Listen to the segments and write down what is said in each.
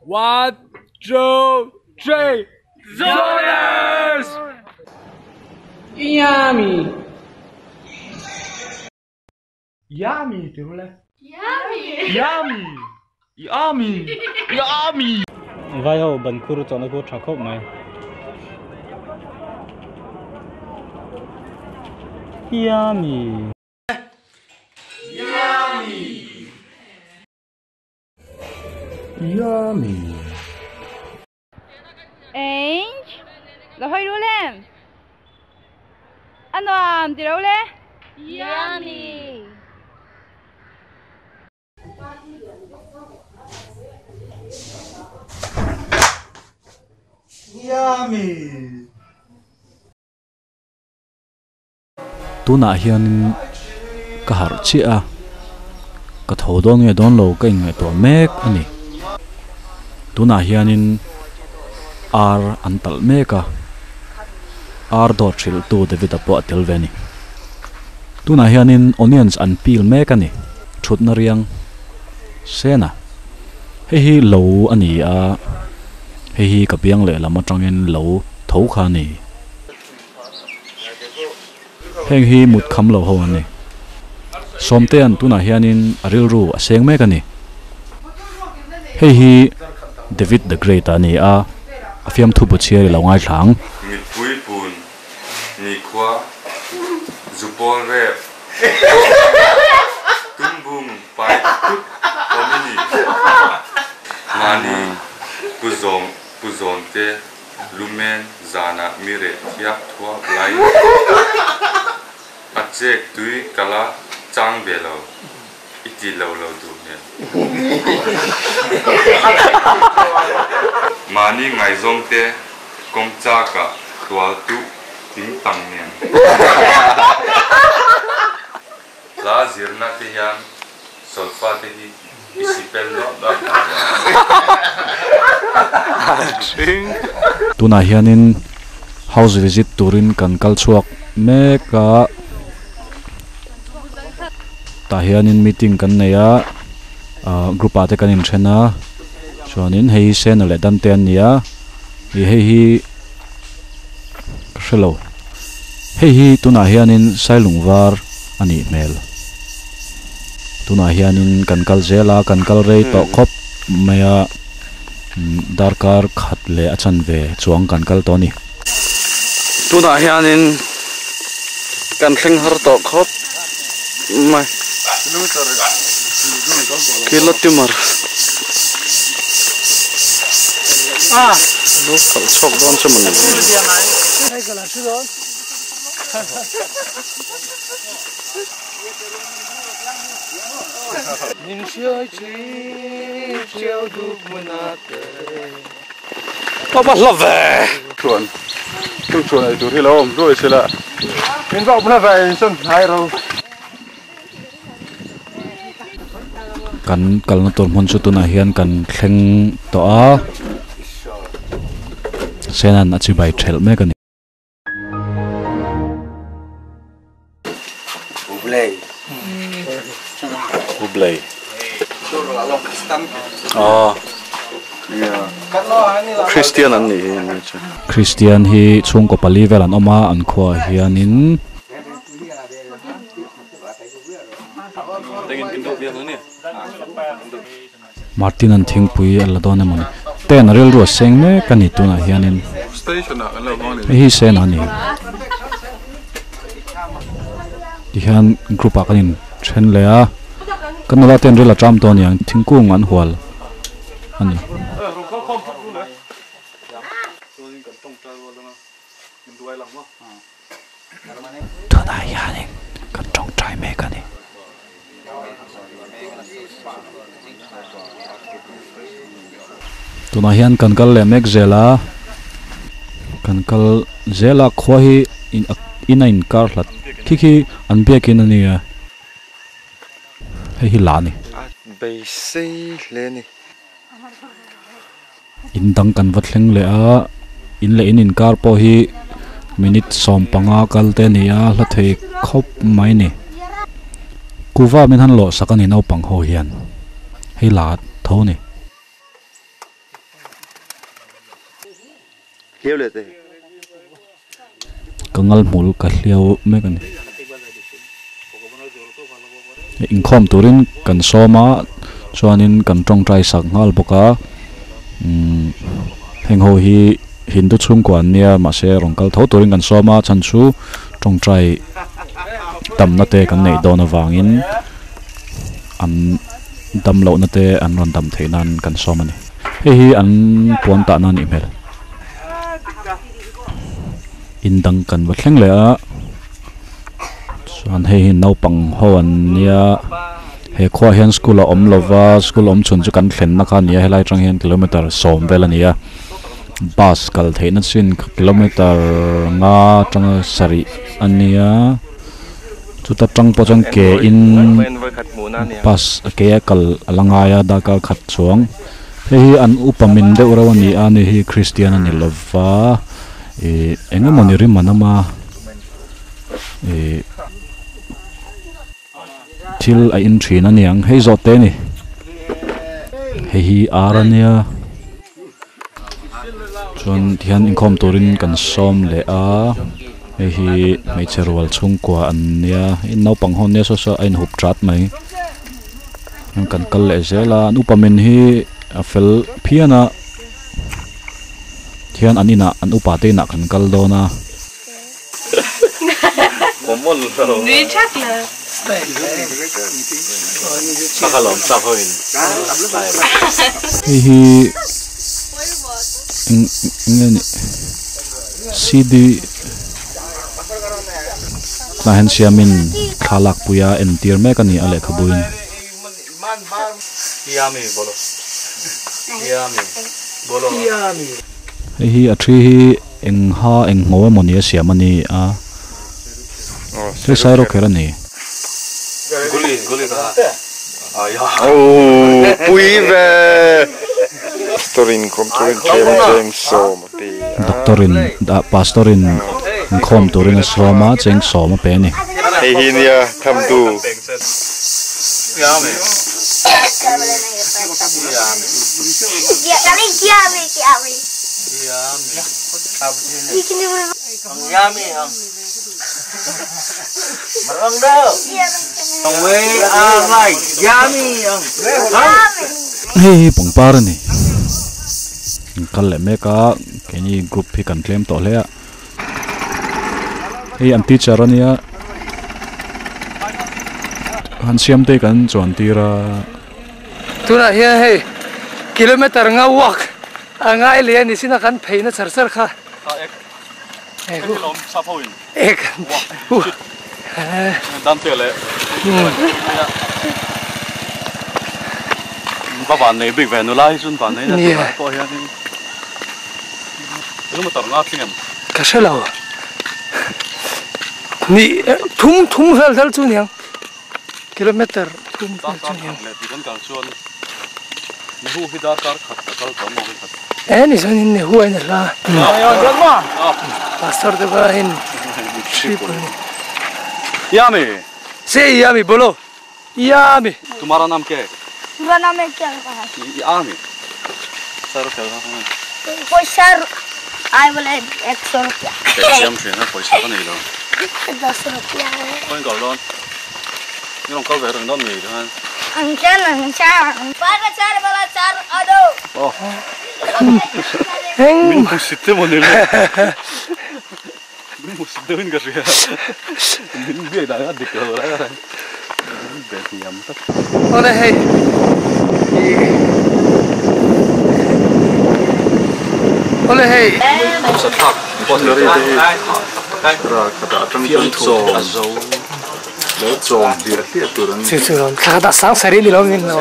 One, two, three, Zoners! Yummy! Yummy, 들을래? Yummy! Yummy! Yummy! Yummy! Vai ho ban kuru cho nó có trà khốc mày. Yummy. Yummy! Yummy! Ange, là hơi đua lên. Ăn đoàn thì đâu lên? Yummy. Yummy! Tuna hian ka har chi a ka thodon nge don lo ka nge to mek ani tuna hianin ar antal meka ar do thil tu de vita po tel veni tuna hianin onions an peel mek ani thut na riang sena hi lo ani a hi ka piang le lama tangin lo tho kha ni heng hi mut kham lo ho ani somte an tuna hianin aril ru aseng mek ani hi David the Great ani a afiam thu puchia ri lawngai thlang mi pui pun ni khwa zupol re tumbum pai tut omini mani puzon te lumen zana mire thiak thwa lai achek tui kala chang belo iti lo du ne mani ngai zong te kong cha ka twal tu ting tang ne la zirna te yan solfa te hi isipel no da tuna hianin house visit turin kan kal chuak meka ta hianin meeting kan neya group ate kan in thena chuanin hei sen le dan ten nia hi hello hi tuna hianin sailungwar ani mel tuna hianin kan kal zela kan kal rei to khop maya darkar khat le achan ve chuang kan kal to ni tuna hianin kan thleng har to khop mai kilo timar no khal chok don chaman Nin sioi chi chiao du munate papa love chuan ai tu hi lo om roi sela Min vọng là vậy xong hai rồi kan kal na tor mon chu tuna hian kan thleng to a senan achi bai thel me kan ublei Christian an ni Christian hi chung ko pali vel an oma an khwa hianin Martin an thingpui ala don amani ten rel ro seng me kani tuna hianin station a lo ngoni hi sen ani hian group a kanin chen le a kan la ten rel a tram ton yang thingkung an hual ani tuna hianin kan tong trai me kani tuna hian kan kal le mek zela kan kal zela khwahi in kar hlat khikhi an bekin ani hi lani bei sei le ni in dang kan vathleng le a in le in kar po hi minute som panga kal te nia hla thei khop mai ni kuwa min han lo sakani no pang ho hian hei lat tho ni hiểu được thế kangal mul ka hliau mek ani inkhom turin kan soma chuanin kan tong trai sak ngal boka heng ho hi hindu chung kwan nia ma se rongkal tho turin kan soma chan chu tong trai tam na te kan nei don awangin an dam lo na te an ron dam theinan kan som ani hi an puan ta na ni mel indang kan wa thleng le a chuan hei nau pang ho an nia he khwa hian school a om lova school om chun chu kan thlen na kha nia helai tang hian kilometer som vel ania bus kal theina chin kilometer nga tang sari ania chuta tang po chang ke in bus ke kal alangaya da ka khat chuang hei an upamin de urawani ani hi christian ani lova enga moniri manama thil a in thina niang hei zote ni hei hi arania chuan thian inkhom turin kan som le a hei hi meicherwal chung kwa an nia in nau pang hon ne so so ain hup trat mai kan kal le zela an upamin hi a fel phiana thian anina an upate na kan kal dona komol ro Ni chắc là sakalom sa hoin hi ngani cd lahan siamin khalak puya entir me kani ale khabuin yami bolo hi a thi hi engha engho monia siamani a se sai ro kherani guli ka aya oh pui về storin kom turin kem so mati doktorin da pastorin khom turin soma cheng soma pe ni hei hi nia tham tu yami hei pangpar ni kal le me ka keni group hi kan claim to le hei an teacher ania han siam te kan chon tira tuna hian hei kilometer nga walk angai le ni sina kan pheina char kha kilom sa hoin ek dan tele ba nei big van lai chun ban nei na ko hian ni lu ma tar nga thlingam ka shalo ni thum hal chu niang kilometer thum ta chu niang le ti kan kal chuan ni hu hidar kar khat kal to mo khat ani sonin ne huai na la pastor de ba in yami se yami bolo yami तुम्हारा नाम क्या है पूरा नाम है क्या कहा आमी सर क्या है कोई सर आए बोले 100 रुपया पैसे से ना पैसा का नहीं लो 10 रुपया है कोई कर लो ये लोग कल वेरंग दम नहीं है अंकल पर चार वाला चार अदो min musitte mo nilo min musitte min ka riya min bi da ga dik ho ra be ti yam tak ole hey ole hey sa thak pon lori de ra khata tam chon so zo lo chong dir ti turan chu thla da sang sari ni lo ngin no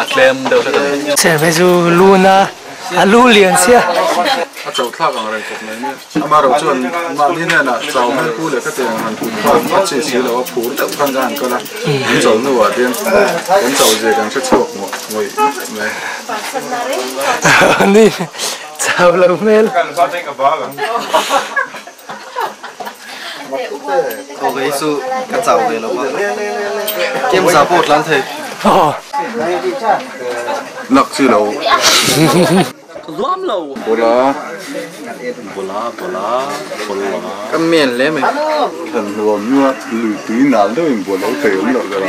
atlem de ta se bezu luna alu lian sia chậu thác ở đây cũng này mà đầu chuồn mà đi này là chậu mấy cú để cái tiền hàng thùng khoan chỉ là phủ đậu khoan ra cơ là chậu nữa ở trên đến chậu gì càng sẽ chậu ngồi này ni chào lâu mel có cái sự cái chậu này nó kiếm giá bột lắm thầy oh lắc chữ đầu bola cái miền lấy mình thần hồn như lùi tí nào đâu mình buồn lấy tiền đâu rồi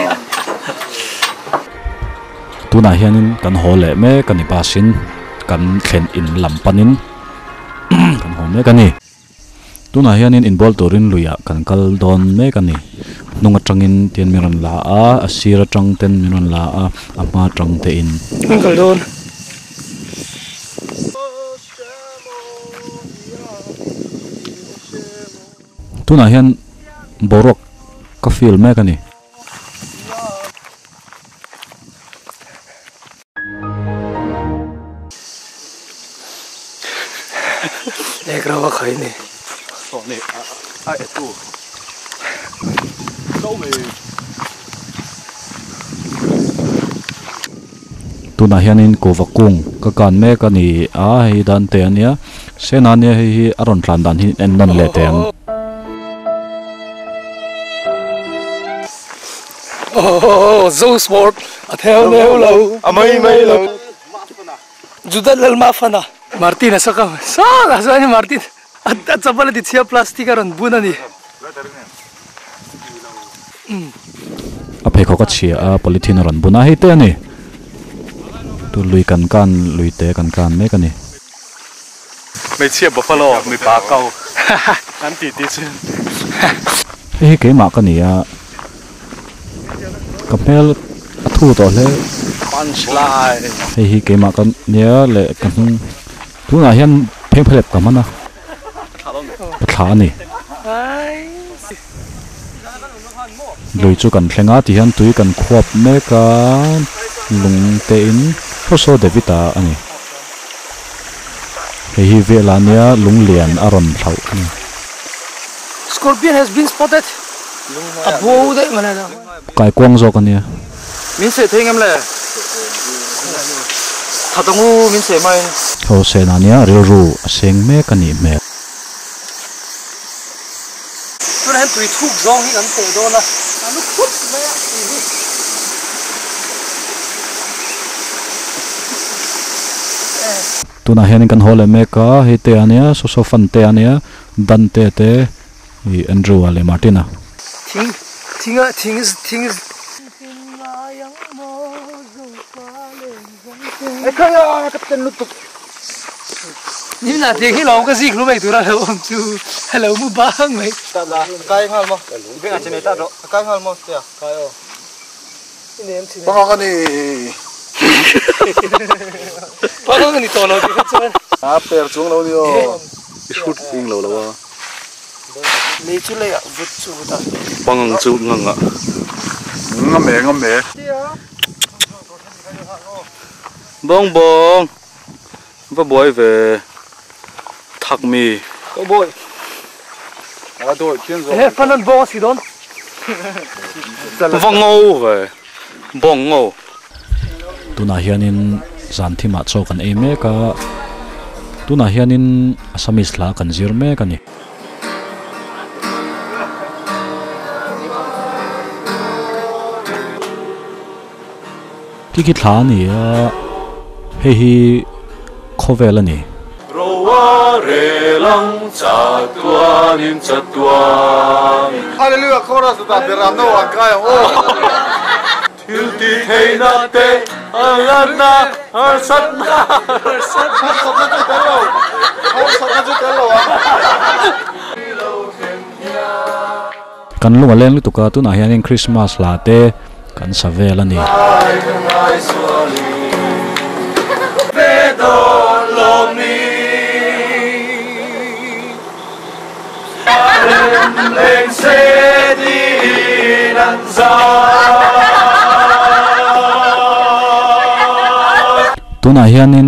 tu na hianin kan hole me kan ipasin kan khen in lampanin kan home kani tu na hianin inbol turin luya kan kal don me kani nunga tangin tian miron la a asira tang ten miron la a ama tang te in kal don tu na hian borok ka feel me kani để cái đó khởi nè tu na hianin ko vakung ka kan me kani a hi dan te ania sena ne hi aron tlan dan hi en non le ten zo sport theo neo lâu Amay lâu. juda lal mafana Martin asa ka asa ni Martin at sabala dit siya plastic aron bunani a phe ko ka chia a polythene ron buna hi te ani tu lui kan lui te kan me kani mấy chiếc buffalo mấy bà câu ăn tít chứ hi ke ma kani a kapel athu to le punchline hi ke ma kan nia le kan tu na hian pheng phelep ka mana thla ni lui chu kan thlenga ti hian tui kan khuap me ka lung te in phoso devita ani hi velania lung lian aron thau ani scorpion has been spotted abo đấy mà này kai kwang zo kania mình sẽ thấy em là thật ngu mình sẽ mai ho se na nia ri ru seng me kani me tôi đang tùy thuốc rong cái thế đó là nó cút mẹ tu na hian kan hole me ka he te ania so fan te ania dan te hi Andrew ale Martina听哎看呀cái tên lụt tục nhưng là tiếng cái lòng cái gì lúc này tôi ra đâu ông chú hello mu ba hăng mấy ta là cái hal mo bên anh trên này ta đó cái hal mo kìa cái ô bao cái này ba hăng cái này to nó thì hết trơn per xuống đâu đi shoot in lâu lâu lấy chú lấy ạ vứt chú ta băng chú ngang ạ ngâm mẹ bông và bôi về thắc mì oh boy thôi chuyên rồi hey phân bông xí đón văng ngô về bông ngô tu na hianin zan thima chaw kan ei me ka tu na hianin assamese la kan zir me kani ki thla ni a hi khovel ani Hallelujah chorus ta beram no ang kai o Tilti thay na te alana arsat na kan lunga leng lu tuka tu na hianin Christmas la te kan savel ani tu na hianin